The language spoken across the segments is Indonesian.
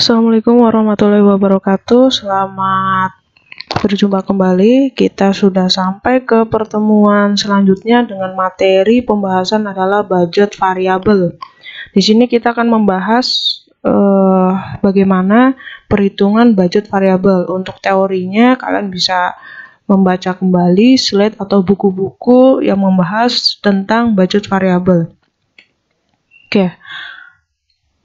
Assalamualaikum warahmatullahi wabarakatuh. Selamat berjumpa kembali. Kita sudah sampai ke pertemuan selanjutnya dengan materi pembahasan adalah budget variabel. Di sini kita akan membahas bagaimana perhitungan budget variabel. Untuk teorinya kalian bisa membaca kembali slide atau buku-buku yang membahas tentang budget variabel. Oke.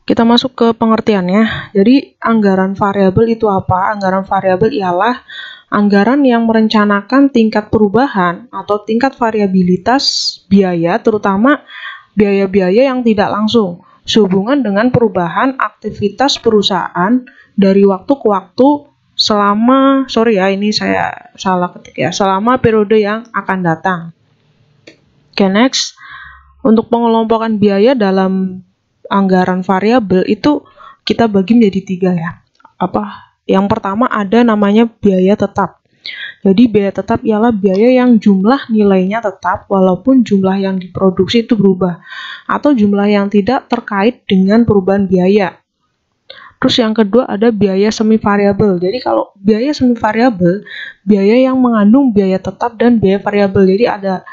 Kita masuk ke pengertiannya. Jadi, anggaran variabel itu apa? Anggaran variabel ialah anggaran yang merencanakan tingkat perubahan atau tingkat variabilitas biaya, terutama biaya-biaya yang tidak langsung, sehubungan dengan perubahan aktivitas perusahaan dari waktu ke waktu selama, ini saya salah ketik ya, selama periode yang akan datang. Oke, next. Untuk pengelompokan biaya dalam anggaran variabel itu kita bagi menjadi 3 ya. Yang pertama ada namanya biaya tetap. Jadi biaya tetap ialah biaya yang jumlah nilainya tetap walaupun jumlah yang diproduksi itu berubah, atau jumlah yang tidak terkait dengan perubahan biaya. Terus yang kedua ada biaya semi variabel. Jadi kalau biaya semi variabel, biaya yang mengandung biaya tetap dan biaya variabel. Jadi ada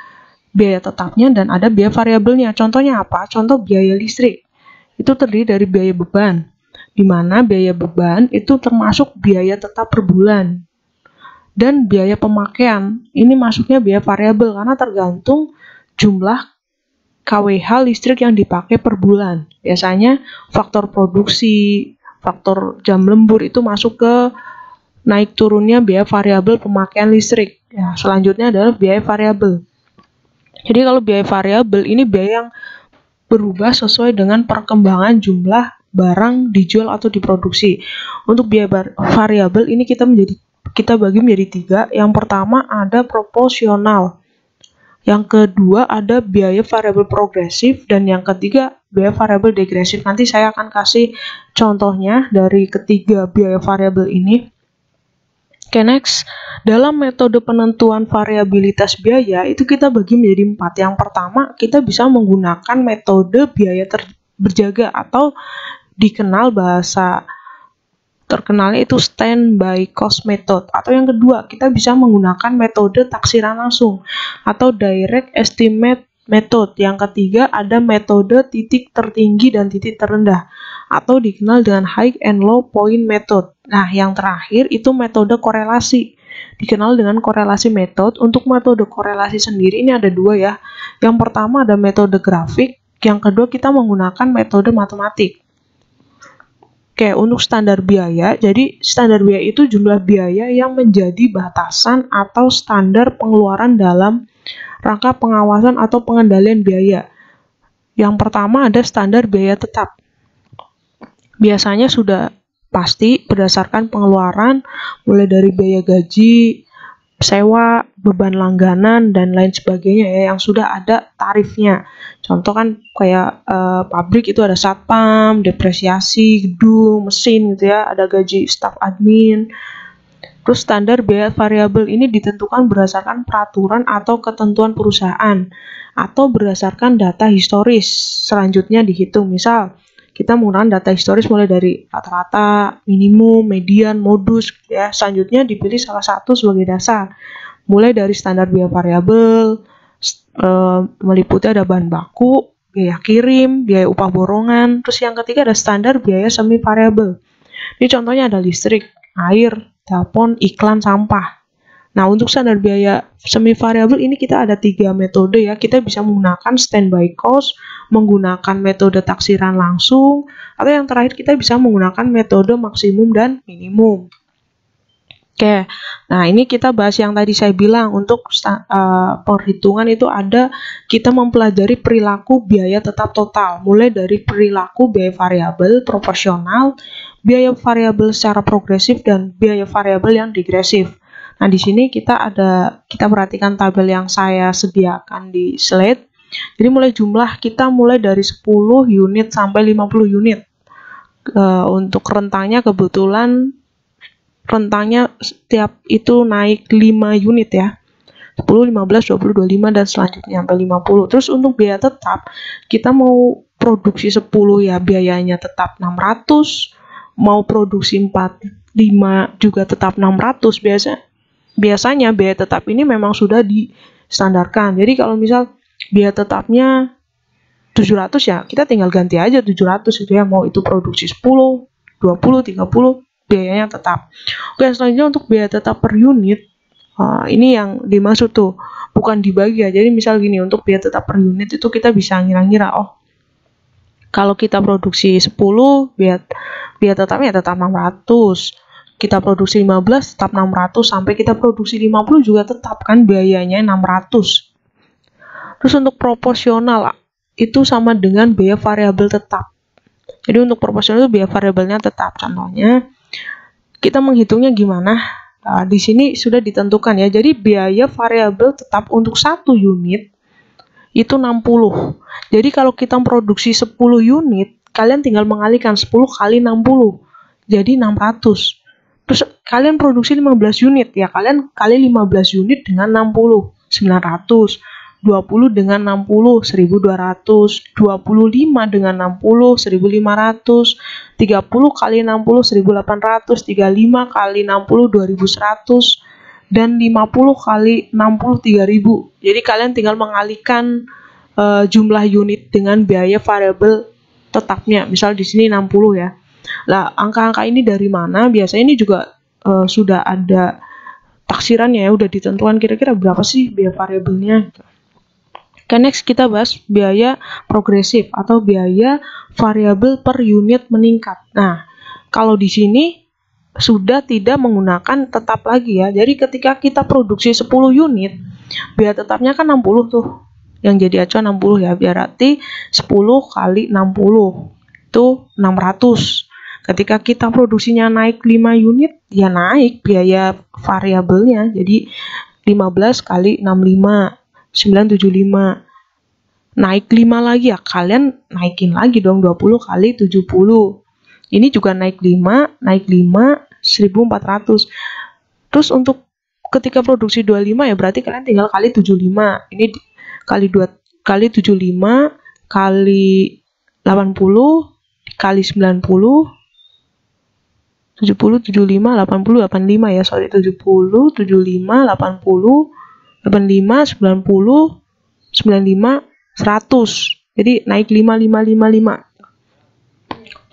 biaya tetapnya dan ada biaya variabelnya. Contohnya apa? Contoh biaya listrik. Itu terdiri dari biaya beban, di mana biaya beban itu termasuk biaya tetap per bulan. Dan biaya pemakaian, ini masuknya biaya variabel karena tergantung jumlah kWh listrik yang dipakai per bulan. Biasanya faktor produksi, faktor jam lembur itu masuk ke naik turunnya biaya variabel pemakaian listrik. Ya, selanjutnya adalah biaya variabel. Jadi kalau biaya variabel ini biaya yang berubah sesuai dengan perkembangan jumlah barang dijual atau diproduksi. Untuk biaya variabel ini kita bagi menjadi 3. Yang pertama ada proporsional. Yang kedua ada biaya variabel progresif dan yang ketiga biaya variabel degresif. Nanti saya akan kasih contohnya dari ketiga biaya variabel ini. Oke, next. Dalam metode penentuan variabilitas biaya itu kita bagi menjadi 4. Yang pertama, kita bisa menggunakan metode biaya berjaga atau dikenal bahasa terkenalnya itu standby cost method. Atau yang kedua, kita bisa menggunakan metode taksiran langsung atau direct estimate method. Yang ketiga ada metode titik tertinggi dan titik terendah atau dikenal dengan high and low point method. Nah, yang terakhir itu metode korelasi. Dikenal dengan korelasi method. Untuk metode korelasi sendiri ini ada 2 ya. Yang pertama ada metode grafik, yang kedua kita menggunakan metode matematik. Oke, untuk standar biaya, jadi standar biaya itu jumlah biaya yang menjadi batasan atau standar pengeluaran dalam rangka pengawasan atau pengendalian biaya. Yang pertama ada standar biaya tetap. Biasanya sudah pasti berdasarkan pengeluaran mulai dari biaya gaji, sewa, beban langganan, dan lain sebagainya ya, yang sudah ada tarifnya. Contoh kan kayak pabrik itu ada satpam, depresiasi, gedung, mesin gitu ya, ada gaji staf admin. Terus standar biaya variabel ini ditentukan berdasarkan peraturan atau ketentuan perusahaan atau berdasarkan data historis. Selanjutnya dihitung, misal kita menggunakan data historis mulai dari rata-rata, minimum, median, modus ya. Selanjutnya dipilih salah satu sebagai dasar. Mulai dari standar biaya variabel, meliputi ada bahan baku, biaya kirim, biaya upah borongan. Terus yang ketiga ada standar biaya semi variabel. Ini contohnya ada listrik, air, telepon, iklan, sampah. Nah, untuk standar biaya semi variabel ini kita ada 3 metode ya. Kita bisa menggunakan standby cost, menggunakan metode taksiran langsung, atau yang terakhir kita bisa menggunakan metode maksimum dan minimum. Oke, nah ini kita bahas yang tadi saya bilang. Untuk perhitungan itu ada kita mempelajari perilaku biaya tetap total, mulai dari perilaku biaya variabel, proporsional, biaya variabel secara progresif, dan biaya variabel yang degresif. Nah, di sini kita perhatikan tabel yang saya sediakan di slide. Jadi mulai dari 10 unit sampai 50 unit. Untuk rentangnya kebetulan rentangnya setiap itu naik 5 unit ya. 10, 15, 20, 25 dan selanjutnya sampai 50. Terus untuk biaya tetap kita mau produksi 10 ya biayanya tetap 600, mau produksi 45 juga tetap 600, biasanya biaya tetap ini memang sudah distandarkan. Jadi kalau misal biaya tetapnya 700 ya, kita tinggal ganti aja 700 gitu ya, mau itu produksi 10, 20, 30, biayanya tetap. Oke, selanjutnya untuk biaya tetap per unit, ini yang dimaksud tuh, bukan dibagi ya. Jadi misal gini, untuk biaya tetap per unit itu kita bisa ngira-ngira, oh kalau kita produksi 10, biaya tetapnya tetap 600. Kita produksi 15 tetap 600, sampai kita produksi 50 juga tetap kan biayanya 600. Terus untuk proporsional itu sama dengan biaya variabel tetap. Jadi untuk proporsional itu biaya variabelnya tetap. Contohnya kita menghitungnya gimana? Nah, di sini sudah ditentukan ya. Jadi biaya variabel tetap untuk 1 unit itu 60. Jadi kalau kita produksi 10 unit, kalian tinggal mengalihkan 10 kali 60. Jadi 600. Terus kalian produksi 15 unit, ya kalian kali 15 unit dengan 60, 900. 20 dengan 60, 1200. 25 dengan 60, 1500. 30 kali 60, 1800. 35 kali 60, 2100. Dan 50 kali 60, 3000. Jadi kalian tinggal mengalihkan jumlah unit dengan biaya variabel tetapnya. Misal di sini 60 ya. Lah, angka-angka ini dari mana? Biasanya ini juga sudah ada taksirannya ya, udah ditentukan kira-kira berapa sih biaya variabelnya. Oke, next kita bahas biaya progresif atau biaya variabel per unit meningkat. Nah, kalau di sini sudah tidak menggunakan tetap lagi ya. Jadi ketika kita produksi 10 unit, biaya tetapnya kan 60 tuh. Yang jadi acuan 60 ya, berarti 10 kali 60 itu 600. Ketika kita produksinya naik 5 unit, ya naik biaya variabelnya. Jadi 15 kali 65, 975. Naik 5 lagi ya, kalian naikin lagi dong 20 kali 70. Ini juga naik 5, 1400. Terus untuk ketika produksi 25 ya berarti kalian tinggal kali 75. Ini kali 2 kali 75 kali 80 kali 90, 70, 75, 80, 85 ya, sorry, 70, 75, 80, 85, 90, 95, 100. Jadi naik 5, 5, 5, 5.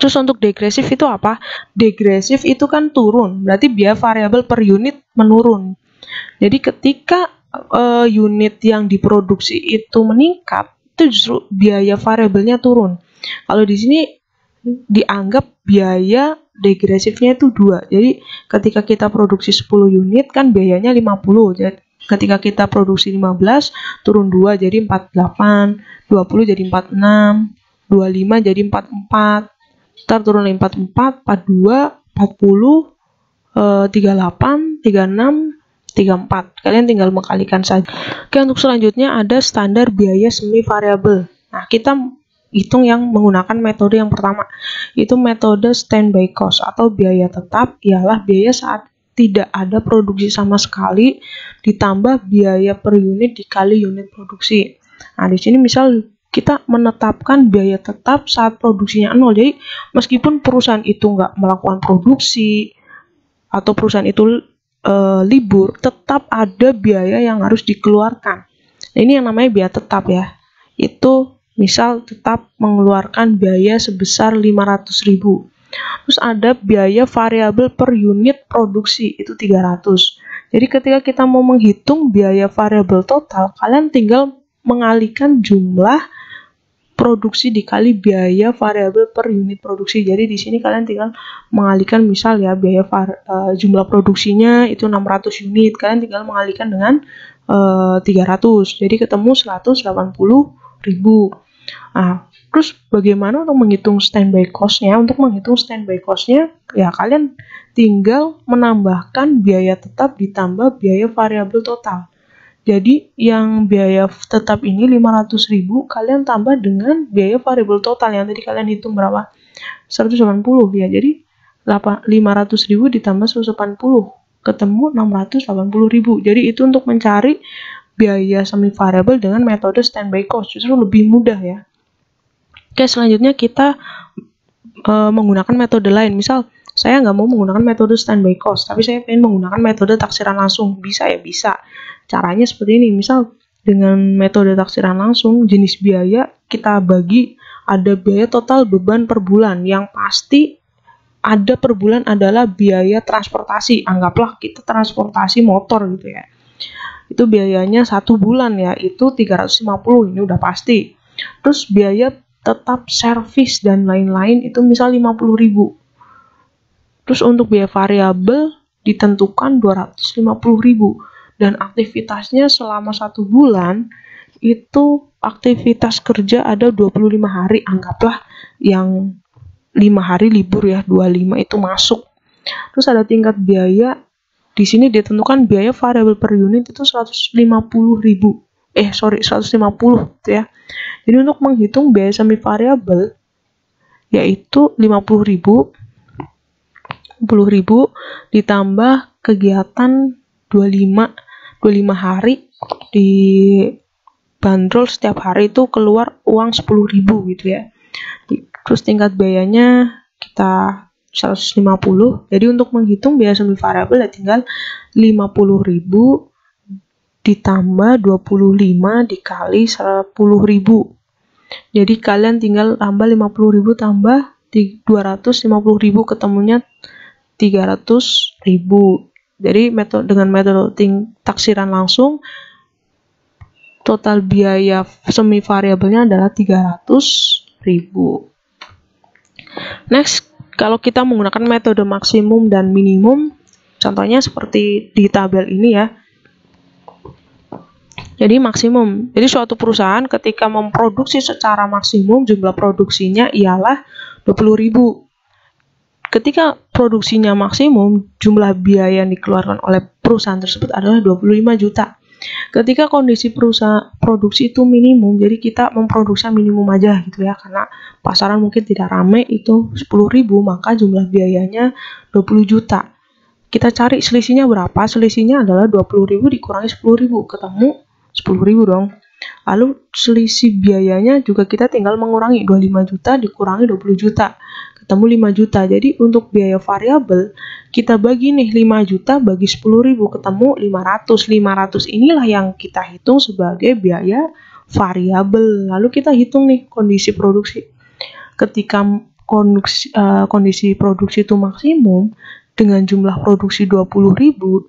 Terus untuk degresif itu apa? Degresif itu kan turun, berarti biaya variabel per unit menurun. Jadi ketika unit yang diproduksi itu meningkat, itu justru biaya variabelnya turun. Kalau di sini dianggap biaya degresifnya itu 2. Jadi ketika kita produksi 10 unit kan biayanya 50. Jadi ketika kita produksi 15 turun 2 jadi 48, 20 jadi 46, 25 jadi 44. Ntar turun 44, 42, 40, 38, 36, 34. Kalian tinggal mengkalikan saja. Oke, untuk selanjutnya ada standar biaya semi variabel. Nah, kita hitung yang menggunakan metode yang pertama, itu metode standby cost atau biaya tetap ialah biaya saat tidak ada produksi sama sekali ditambah biaya per unit dikali unit produksi. Nah, di sini misal kita menetapkan biaya tetap saat produksinya 0. Jadi meskipun perusahaan itu nggak melakukan produksi atau perusahaan itu libur, tetap ada biaya yang harus dikeluarkan. Nah, ini yang namanya biaya tetap ya. Itu misal tetap mengeluarkan biaya sebesar 500.000. Terus ada biaya variabel per unit produksi, itu 300. Jadi ketika kita mau menghitung biaya variabel total, kalian tinggal mengalihkan jumlah produksi dikali biaya variabel per unit produksi. Jadi di sini kalian tinggal mengalihkan misal ya biaya jumlah produksinya itu 600 unit, kalian tinggal mengalihkan dengan 300. Jadi ketemu 180.000. Nah, terus bagaimana untuk menghitung standby cost-nya? Untuk menghitung standby cost-nya, ya kalian tinggal menambahkan biaya tetap ditambah biaya variabel total. Jadi yang biaya tetap ini 500.000, kalian tambah dengan biaya variabel total yang tadi kalian hitung berapa? 180 ya. Jadi 500.000 ditambah 180, ketemu 680.000. Jadi itu untuk mencari biaya semi variabel dengan metode standby cost, justru lebih mudah ya. Oke, selanjutnya kita menggunakan metode lain. Misal saya nggak mau menggunakan metode standby cost, tapi saya ingin menggunakan metode taksiran langsung. Bisa ya, bisa. Caranya seperti ini. Misal dengan metode taksiran langsung, jenis biaya kita bagi, ada biaya total beban per bulan. Yang pasti ada per bulan adalah biaya transportasi. Anggaplah kita transportasi motor gitu ya. Itu biayanya 1 bulan ya, itu 350, ini udah pasti. Terus biaya tetap servis dan lain-lain itu misal 50.000. Terus untuk biaya variabel ditentukan 250.000, dan aktivitasnya selama 1 bulan itu aktivitas kerja ada 25 hari, anggaplah yang 5 hari libur ya, 25 itu masuk. Terus ada tingkat biaya, di sini ditentukan biaya variabel per unit itu 150 gitu ya. Jadi untuk menghitung biaya semi variabel yaitu 50.000 ditambah kegiatan 25 hari di bandrol, setiap hari itu keluar uang 10.000 gitu ya. Terus tingkat biayanya kita 150. Jadi untuk menghitung biaya semi variabel ya tinggal 50.000 ditambah 25 dikali 10.000. Jadi kalian tinggal tambah 50.000 tambah 250.000, ketemunya 300.000. Jadi dengan metode taksiran langsung, total biaya semi variabelnya adalah 300.000. Next, kalau kita menggunakan metode maksimum dan minimum, contohnya seperti di tabel ini ya. Jadi maksimum, jadi suatu perusahaan ketika memproduksi secara maksimum, jumlah produksinya ialah 20.000. Ketika produksinya maksimum, jumlah biaya yang dikeluarkan oleh perusahaan tersebut adalah 25 juta. Ketika kondisi perusahaan produksi itu minimum, jadi kita memproduksi minimum aja gitu ya, karena pasaran mungkin tidak ramai, itu 10.000, maka jumlah biayanya 20 juta. Kita cari selisihnya berapa? Selisihnya adalah 20.000 dikurangi 10.000, ketemu 10.000 dong. Lalu selisih biayanya juga kita tinggal mengurangi 25 juta dikurangi 20 juta, ketemu 5 juta. Jadi untuk biaya variabel kita bagi nih 5 juta bagi 10.000, ketemu 500. 500 inilah yang kita hitung sebagai biaya variabel. Lalu kita hitung nih kondisi produksi. Ketika kondisi produksi itu maksimum dengan jumlah produksi 20.000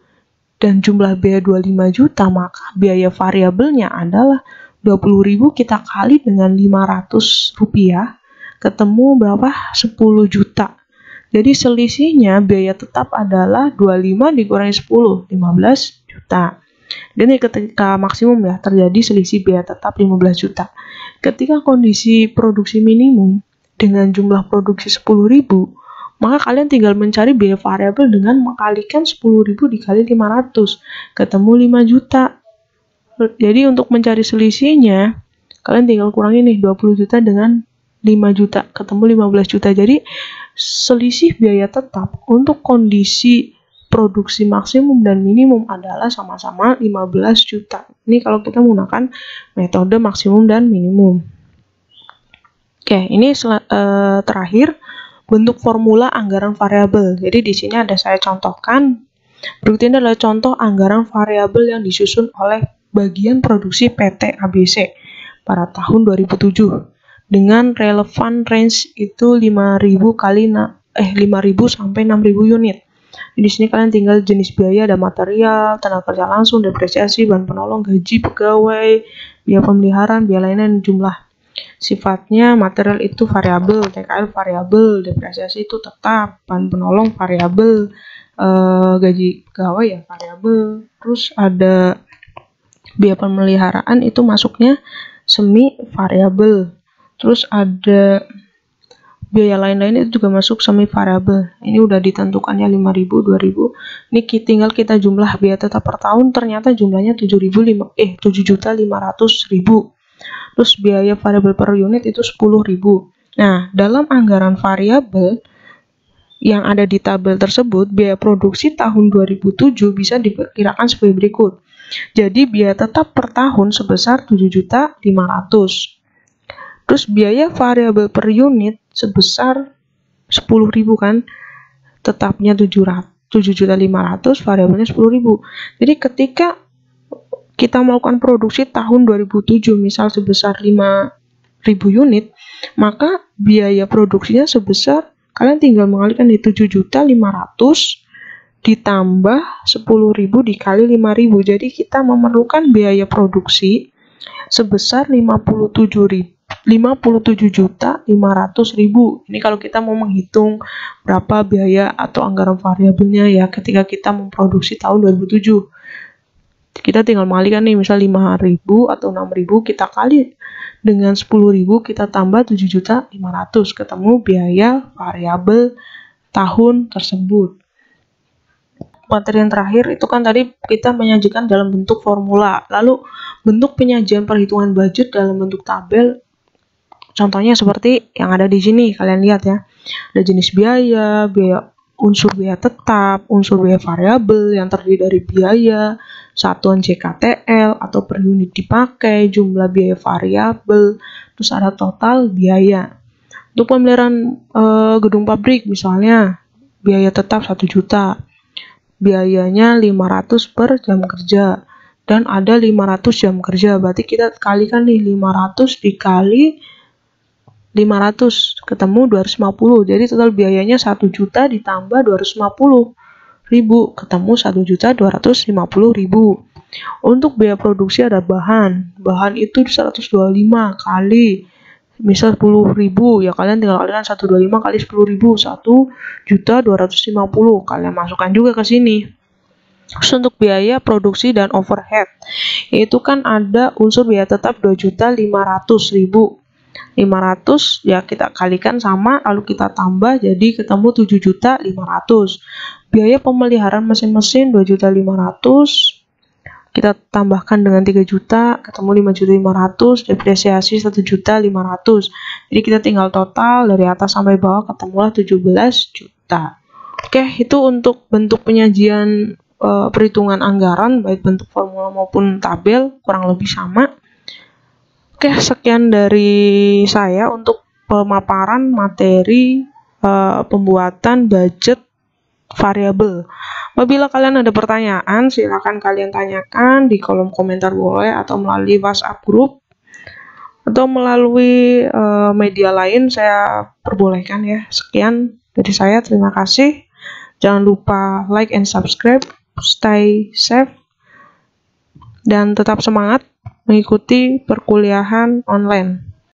dan jumlah biaya 25 juta, maka biaya variabelnya adalah 20.000 kita kali dengan 500 rupiah, ketemu berapa? 10 juta. Jadi selisihnya biaya tetap adalah 25 dikurangi 10, 15 juta. Dan ketika maksimum ya, terjadi selisih biaya tetap 15 juta. Ketika kondisi produksi minimum dengan jumlah produksi 10.000, maka kalian tinggal mencari biaya variabel dengan mengkalikan 10.000 dikali 500, ketemu 5 juta. Jadi untuk mencari selisihnya, kalian tinggal kurangi nih 20 juta dengan 5 juta, ketemu 15 juta. Jadi selisih biaya tetap untuk kondisi produksi maksimum dan minimum adalah sama-sama 15 juta. Ini kalau kita menggunakan metode maksimum dan minimum. Oke, ini terakhir bentuk formula anggaran variabel. Jadi di sini ada saya contohkan. Berikut ini adalah contoh anggaran variabel yang disusun oleh bagian produksi PT ABC pada tahun 2007 dengan relevan range itu 5.000 sampai 6.000 unit. Di sini kalian tinggal jenis biaya, ada material, tenaga kerja langsung, depresiasi, bahan penolong, gaji pegawai, biaya pemeliharaan, biaya lainnya, jumlah. Sifatnya material itu variabel, TKL variabel, depresiasi itu tetap, bahan penolong variabel, gaji pegawai ya variabel. Terus ada biaya pemeliharaan itu masuknya semi variabel. Terus ada biaya lain-lain itu juga masuk semi variabel. Ini udah ditentukannya 5.000, 2.000. Ini tinggal kita jumlah biaya tetap per tahun, ternyata jumlahnya 7.500.000. Terus biaya variabel per unit itu 10.000. Nah, dalam anggaran variabel yang ada di tabel tersebut, biaya produksi tahun 2007 bisa diperkirakan sebagai berikut. Jadi biaya tetap per tahun sebesar 7.500.000. Terus biaya variabel per unit sebesar 10.000 kan, tetapnya 7.500.000, variabelnya 10.000. Jadi ketika kita melakukan produksi tahun 2007 misal sebesar 5.000 unit, maka biaya produksinya sebesar, kalian tinggal mengalikan di 7.500.000 ditambah 10.000 dikali 5.000. Jadi kita memerlukan biaya produksi sebesar 57.500.000. Ini kalau kita mau menghitung berapa biaya atau anggaran variabelnya ya ketika kita memproduksi tahun 2007. Kita tinggal mengalikan nih, misal 5.000 atau 6.000 kita kali dengan 10.000 kita tambah 7.500.000, ketemu biaya variabel tahun tersebut. Materi yang terakhir itu kan tadi kita menyajikan dalam bentuk formula, lalu bentuk penyajian perhitungan budget dalam bentuk tabel. Contohnya seperti yang ada di sini, kalian lihat ya. Ada jenis biaya, unsur biaya tetap, unsur biaya variabel yang terdiri dari biaya, satuan JKTL atau per unit dipakai, jumlah biaya variabel, terus ada total biaya. Untuk pemeliharaan gedung pabrik misalnya, biaya tetap 1 juta, biayanya 500 per jam kerja, dan ada 500 jam kerja, berarti kita kalikan nih 500 dikali 500, ketemu 250, jadi total biayanya 1 juta ditambah 250.000, ketemu 1.250.000. Untuk biaya produksi ada bahan itu 125 kali misal 10.000, ya kalian tinggal kalikan 125 kali 10.000, 1.250.000, kalian masukkan juga ke sini. Terus untuk biaya produksi dan overhead itu kan ada unsur biaya tetap 2.500.000, 500 ya kita kalikan sama, lalu kita tambah jadi ketemu 7.500.000. Biaya pemeliharaan mesin-mesin 2.500.000, kita tambahkan dengan 3 juta, ketemu 5.500.000, depresiasi 1.500.000. Jadi kita tinggal total dari atas sampai bawah, ketemulah 17 juta. Oke, itu untuk bentuk penyajian perhitungan anggaran, baik bentuk formula maupun tabel, kurang lebih sama. Oke, sekian dari saya untuk pemaparan materi pembuatan budget variabel. Apabila kalian ada pertanyaan, silakan kalian tanyakan di kolom komentar boleh, atau melalui WhatsApp group, atau melalui media lain saya perbolehkan ya. Sekian dari saya, terima kasih. Jangan lupa like and subscribe, stay safe, dan tetap semangat mengikuti perkuliahan online.